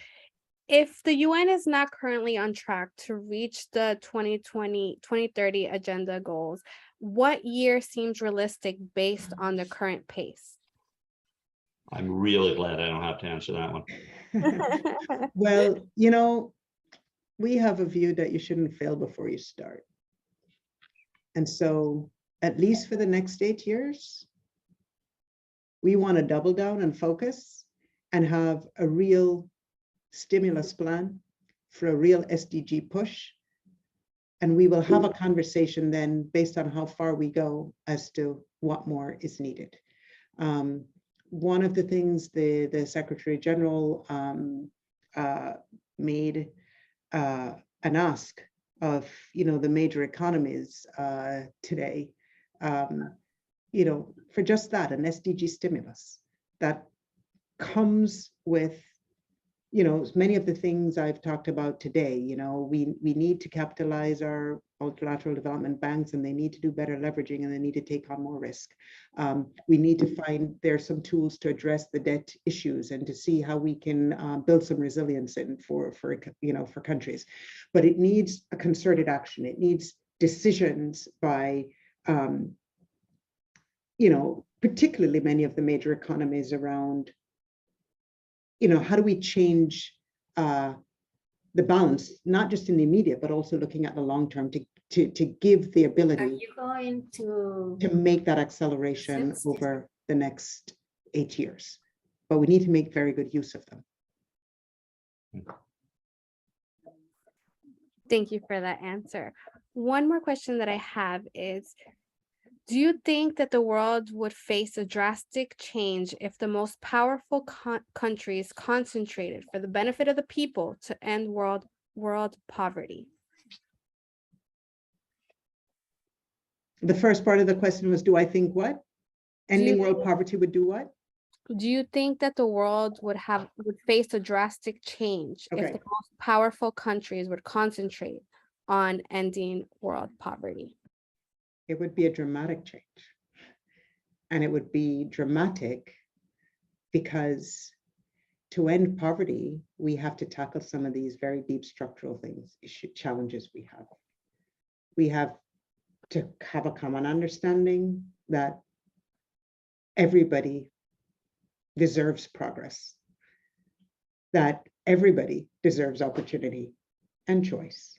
if the UN is not currently on track to reach the 2030 agenda goals, what year seems realistic based on the current pace? I'm really glad I don't have to answer that one. Well, we have a view that you shouldn't fail before you start. And so, at least for the next 8 years, we want to double down and focus and have a real stimulus plan for a real SDG push. And we will have a conversation then based on how far we go as to what more is needed. One of the things the Secretary General made an ask of the major economies today, for just that, an SDG stimulus that comes with many of the things I've talked about today. We need to capitalize our multilateral development banks, and they need to do better leveraging, and they need to take on more risk. We need to find there's some tools to address the debt issues and to see how we can build some resilience in for countries. But it needs a concerted action. It needs decisions by particularly many of the major economies around how do we change the balance, not just in the immediate, but also looking at the long term to give the ability Are you going to make that acceleration over the next 8 years. But we need to make very good use of them. Thank you for that answer. One more question that I have is, do you think that the world would face a drastic change if the most powerful countries concentrated for the benefit of the people to end world poverty? The first part of the question was, do I think what? Ending world poverty would do what? Do you think that the world would face a drastic change if the most powerful countries would concentrate on ending world poverty? It would be a dramatic change. And it would be dramatic because to end poverty, we have to tackle some of these very deep structural challenges we have. We have to have a common understanding that everybody deserves progress, that everybody deserves opportunity and choice,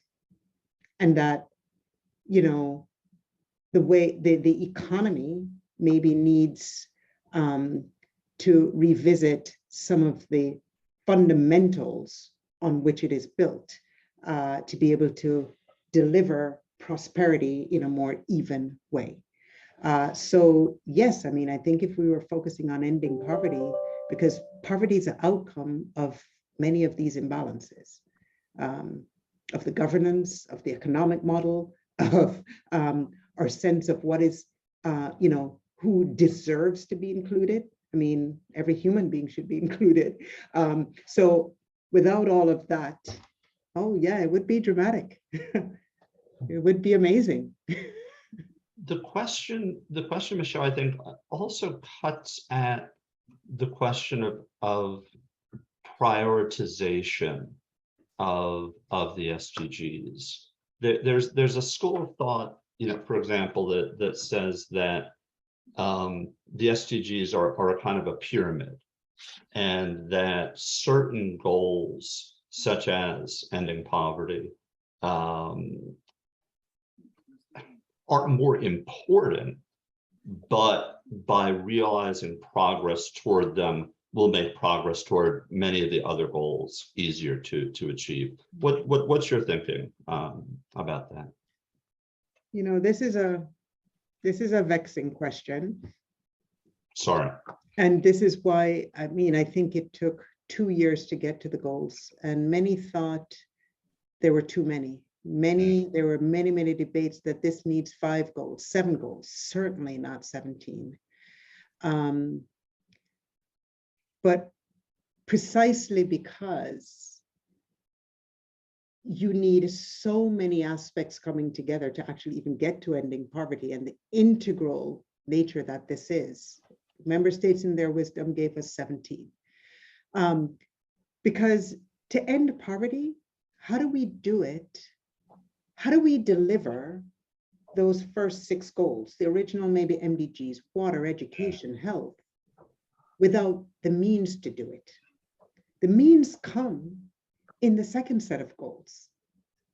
and that, the way the economy maybe needs to revisit some of the fundamentals on which it is built to be able to deliver prosperity in a more even way. So yes, I think if we were focusing on ending poverty, because poverty is an outcome of many of these imbalances, of the governance, of the economic model, of our sense of what is, who deserves to be included. I mean, every human being should be included. So without all of that, oh yeah, it would be dramatic. It would be amazing. The question, Michelle, I think also cuts at the question of prioritization of the SDGs. There's a school of thought, for example, that says that the SDGs are a kind of a pyramid, and that certain goals, such as ending poverty, are more important, but by realizing progress toward them, will make progress toward many of the other goals easier to achieve. What's your thinking about that? This is a vexing question. Sorry. And this is why, I think it took 2 years to get to the goals, and many thought there were too many. There were many debates that this needs 5 goals, 7 goals, certainly not 17. But precisely because you need so many aspects coming together to actually even get to ending poverty, and the integral nature that this is. Member states in their wisdom gave us 17. Because to end poverty, how do we do it? How do we deliver those first 6 goals, the original maybe MDGs, water, education, health, without the means to do it? The means come in the second set of goals,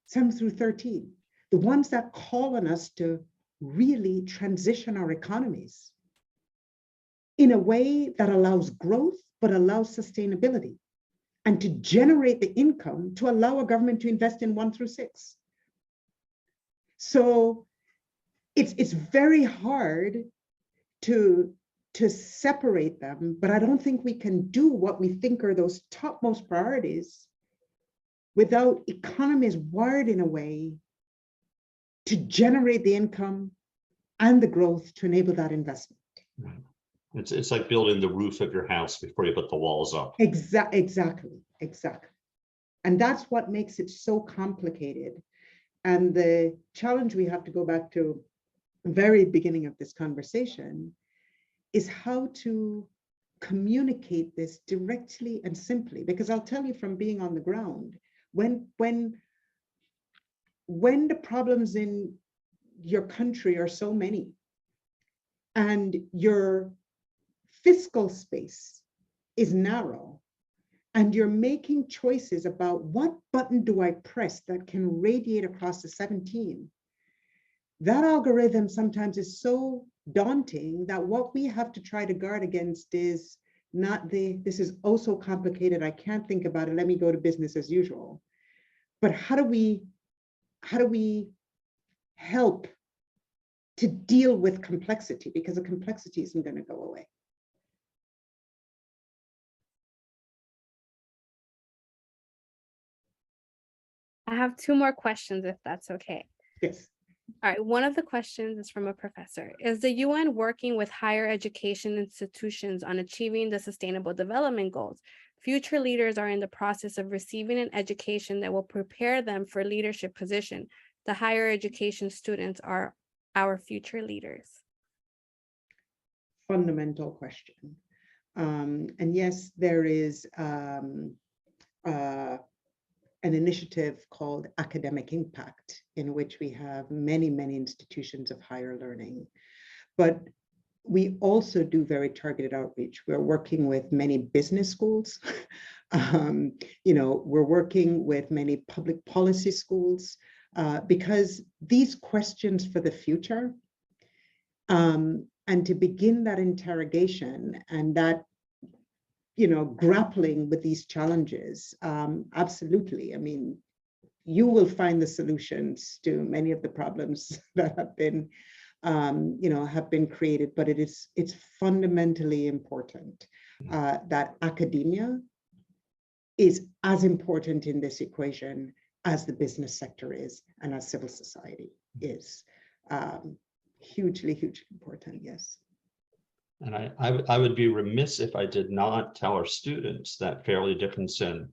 7 through 13, the ones that call on us to really transition our economies in a way that allows growth, but allows sustainability, and to generate the income to allow a government to invest in 1 through 6. So it's very hard to separate them, but I don't think we can do what we think are those topmost priorities without economies wired in a way to generate the income and the growth to enable that investment. Right. It's like building the roof of your house before you put the walls up. Exactly. And that's what makes it so complicated. And the challenge we have to go back to the very beginning of this conversation is how to communicate this directly and simply. Because I'll tell you from being on the ground, when the problems in your country are so many, and your fiscal space is narrow, and you're making choices about what button do I press that can radiate across the 17, that algorithm sometimes is so daunting that what we have to try to guard against is not this is oh so complicated, I can't think about it, let me go to business as usual. But how do we help to deal with complexity, because the complexity isn't going to go away. I have 2 more questions, if that's okay. Yes. All right, one of the questions is from a professor. Is the UN working with higher education institutions on achieving the Sustainable Development Goals? Future leaders are in the process of receiving an education that will prepare them for leadership position. The higher education students are our future leaders. Fundamental question. And yes, there is an initiative called Academic Impact, in which we have many institutions of higher learning. But we also do very targeted outreach. We're working with many business schools. We're working with many public policy schools, because these questions for the future, and to begin that interrogation and that grappling with these challenges, absolutely. I mean, you will find the solutions to many of the problems that have been created, but it's fundamentally important that academia is as important in this equation as the business sector is and as civil society is. Hugely, hugely important, yes. And I would be remiss if I did not tell our students that Fairleigh Dickinson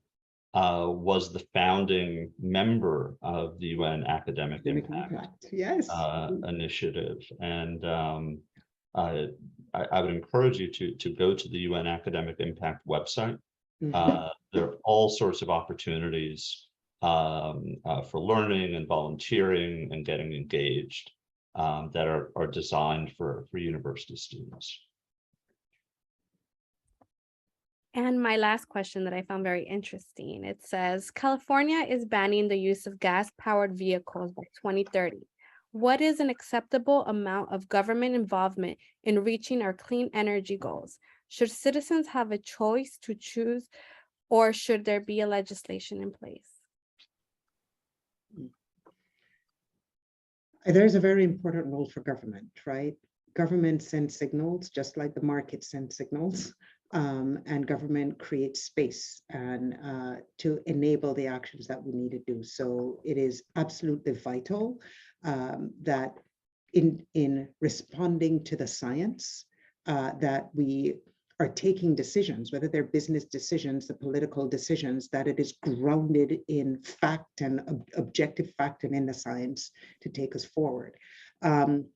was the founding member of the UN Academic Impact Yes. Initiative. And I would encourage you to go to the UN Academic Impact website. There are all sorts of opportunities for learning and volunteering and getting engaged that are designed for university students. And my last question that I found very interesting, it says, California is banning the use of gas-powered vehicles by 2030. What is an acceptable amount of government involvement in reaching our clean energy goals? Should citizens have a choice to choose, or should there be a legislation in place? There's a very important role for government, right? Government sends signals just like the market sends signals. And government creates space and to enable the actions that we need to do. So it is absolutely vital that in responding to the science, that we are taking decisions, whether they're business decisions, the political decisions, that it is grounded in fact and objective fact and in the science to take us forward. And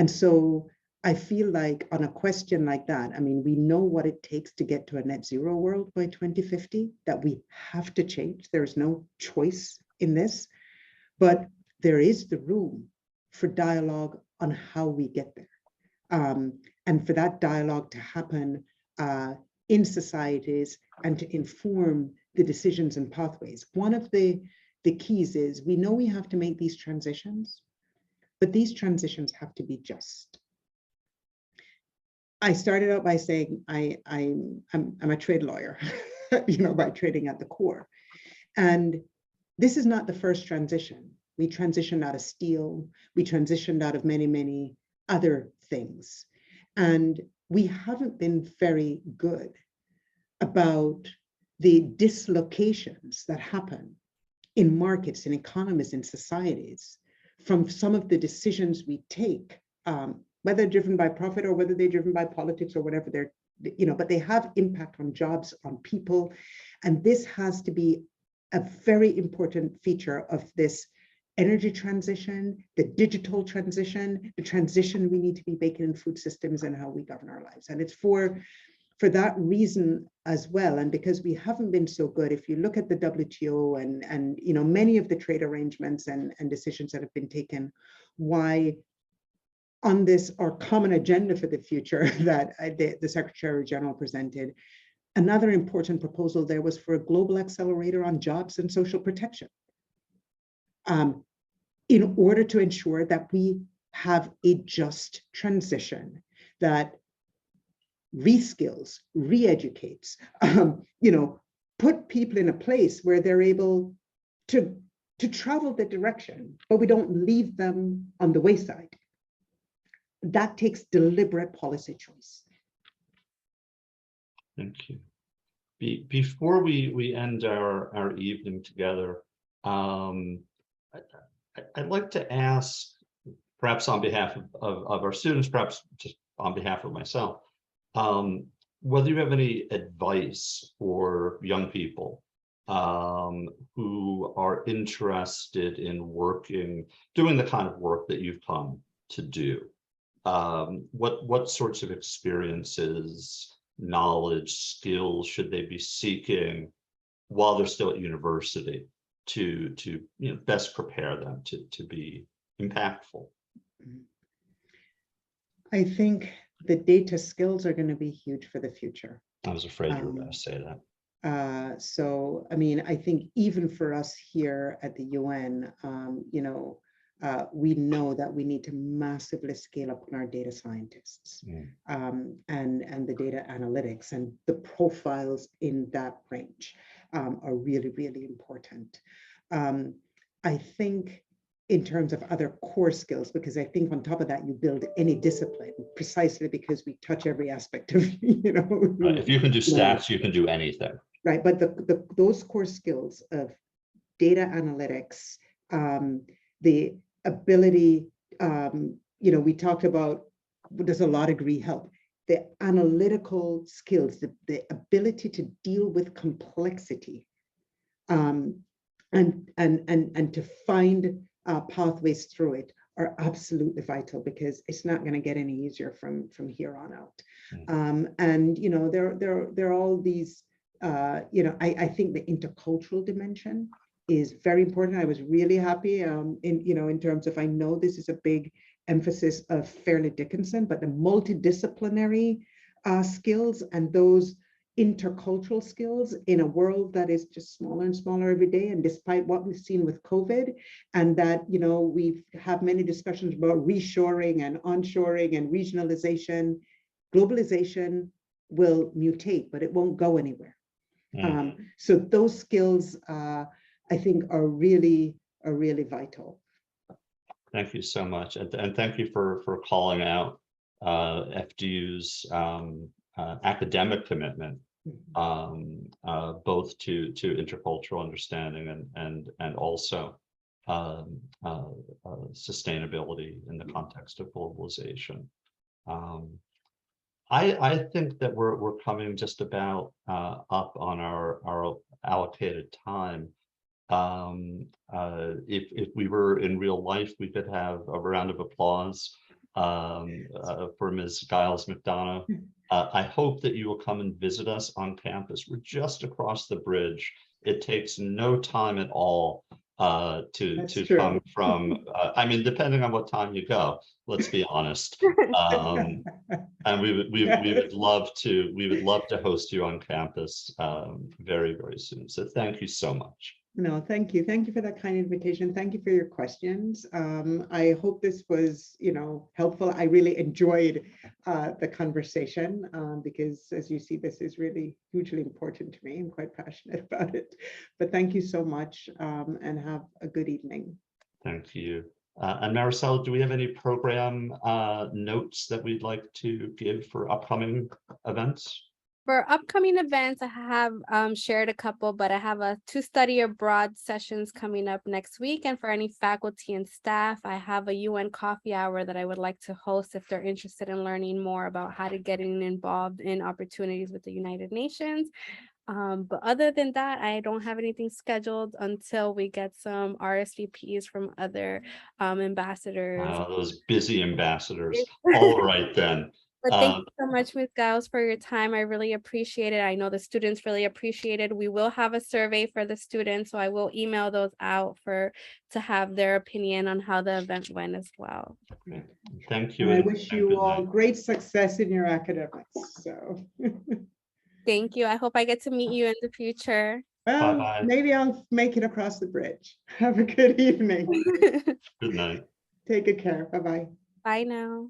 so I feel like on a question like that, I mean, we know what it takes to get to a net zero world by 2050, that we have to change. There is no choice in this, but there is the room for dialogue on how we get there. And for that dialogue to happen in societies and to inform the decisions and pathways. One of the keys is we know we have to make these transitions, but these transitions have to be just. I started out by saying I'm a trade lawyer, you know, by trading at the core. And this is not the first transition. We transitioned out of steel. We transitioned out of many, many other things. And we haven't been very good about the dislocations that happen in markets, in economies, in societies from some of the decisions we take, whether driven by profit or whether they're driven by politics or whatever they're, you know, but they have impact on jobs, on people. And this has to be a very important feature of this energy transition, the digital transition, the transition we need to be making in food systems and how we govern our lives. And it's for that reason as well. And because we haven't been so good, if you look at the WTO and you know, many of the trade arrangements and decisions that have been taken, why on this, our common agenda for the future that the Secretary General presented, another important proposal there was for a global accelerator on jobs and social protection, in order to ensure that we have a just transition that reskills, re-educates, you know, put people in a place where they're able to travel the direction, but we don't leave them on the wayside. That takes deliberate policy choice. Thank you. Before we end our evening together, I'd like to ask, perhaps on behalf of our students, perhaps just on behalf of myself, whether you have any advice for young people who are interested in doing the kind of work that you've come to do. What sorts of experiences, knowledge, skills should they be seeking while they're still at university to you know, best prepare them to be impactful? I think the data skills are going to be huge for the future. I was afraid you were going to say that. So, I mean, I think even for us here at the UN, you know, we know that we need to massively scale up on our data scientists and the data analytics, and the profiles in that range are really, really important. I think in terms of other core skills, because I think on top of that, you build any discipline precisely because we touch every aspect of, you know. Right. If you can do stats, you can do anything. right? But those core skills of data analytics, the ability, we talked about, does a law degree help? The analytical skills, the ability to deal with complexity, and to find pathways through it are absolutely vital, because it's not going to get any easier from here on out. And there are all these, I think the intercultural dimension is very important. I was really happy in terms of, I know this is a big emphasis of Fairleigh Dickinson, but the multidisciplinary skills and those intercultural skills in a world that is just smaller and smaller every day. And despite what we've seen with COVID, and that, we've had many discussions about reshoring and onshoring and regionalization, globalization will mutate, but it won't go anywhere. So those skills, I think, are really vital. Thank you so much, and thank you for calling out FDU's academic commitment, both to intercultural understanding and also sustainability in the context of globalization. I think that we're coming just about up on our allocated time. If we were in real life, we could have a round of applause for Ms. Gyles-McDonnough. I hope that you will come and visit us on campus. We're just across the bridge. It takes no time at all to come from, I mean, depending on what time you go, let's be honest. And we would love to host you on campus very, very soon. So thank you so much. No, thank you. Thank you for that kind invitation. Thank you for your questions. I hope this was, helpful. I really enjoyed the conversation because, as you see, this is really hugely important to me. I'm quite passionate about it. But thank you so much, and have a good evening. Thank you. And Maricel, do we have any program notes that we'd like to give for upcoming events? For upcoming events, I have shared a couple, but I have 2 study abroad sessions coming up next week. And for any faculty and staff, I have a UN coffee hour that I would like to host if they're interested in learning more about how to get involved in opportunities with the United Nations. But other than that, I don't have anything scheduled until we get some RSVPs from other ambassadors. Those busy ambassadors. All right, then. But thank you so much, Ms. Gyles, for your time. I really appreciate it. I know the students really appreciate it. We will have a survey for the students, so I will email those out to have their opinion on how the event went as well. Okay. Thank you. And I wish you all great success in your academics. So thank you. I hope I get to meet you in the future. Well, bye-bye. Maybe I'll make it across the bridge. Have a good evening. Good night. Take good care. Bye-bye. Bye now.